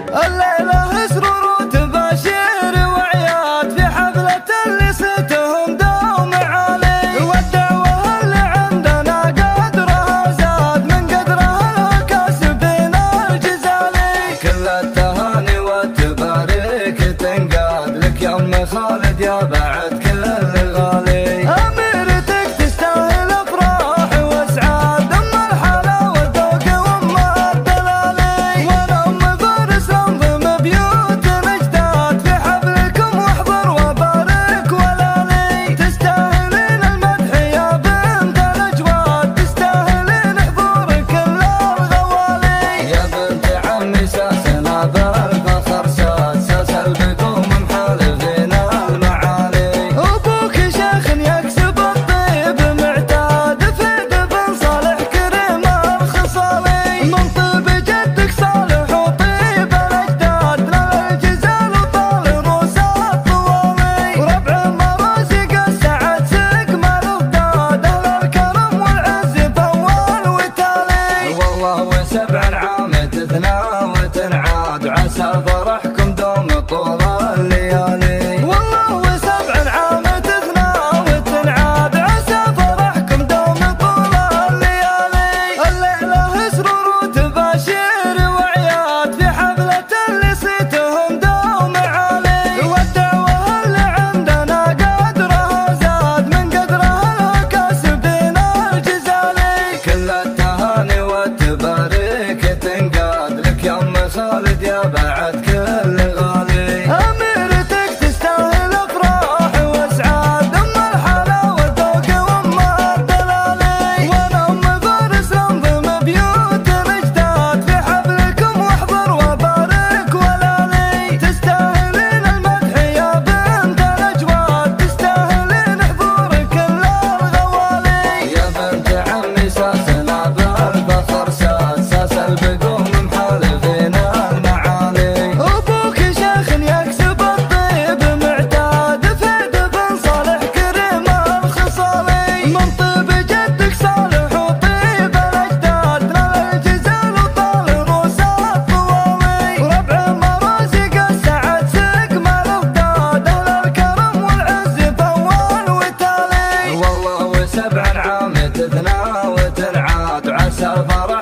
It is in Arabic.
الليلة سرور وتباشير وعياد في حفلة اللي ستهم دوم عالي، والدعوة اللي عندنا قدرها زاد من قدرها الكاسبين الجزالي. كل التهاني والتباريك تنقاد لك يا ام خالد يا بعد كل الغالي. اميرتك تستاهل افراح واسعاد، ام الحلا والذوق وام الدلالي، وانا ام فارس انظم بيوت الاجداد في حفلكم واحضر وبارك ولالي. تستاهلين المدح يا بنت الاجواد، تستاهلين حضور كل الغوالي. يا بنت عمي ساسنا بالفخر ساد، ساس البقوم محالفين المعالي. ابوك شيخ يكسب الطيب معتاد في دفن صالح كريم الخصالي، من طيب جدك صالح وطيب الاجداد للجزال وطال روس الطوالي. وربع المرازق السعد سكمل وضاد، اهل الكرم والعز فول وتالي. والله وسبع عام تثنى وتنعاد، عسى فرحكم دوم طول الليالي. والله وسبع عام تثنى وتنعاد، عسى فرحكم دوم طول الليالي. الليلة سرور وتباشير وعياد في حفلة اللي صيتهم دوم عالي، والدعوة اللي عندنا قدرها زاد من قدرها الكاسبين الجزالي. كل التهاني والتباريك تنقاد لك يا ام خالد يا بعد كل غالي. اميرتك تستاهل افراح واسعاد، ام الحلا والذوق وام الدلالي، وانا ام فارس انظم بيوت الاجداد في حفلكم واحضر وبارك ولالي. تستاهلين المدح يا بنت الاجواد، تستاهلين حضور كل الغوالي. يا بنت عمي ساسنا بالفخر ساد، ساس البقوم محالفين المعالي. ابوك شيخ يكسب الطيب معتاد في دفن صالح كريم الخصالي، من طيب جدك صالح وطيب الاجداد للجزال وطال روس الطوالي. وربع المرازق السعد سكمل وضاد، اهل الكرم والعز فول وتالي. والله وسبع عام تثنى وتنعاد، عسى فرح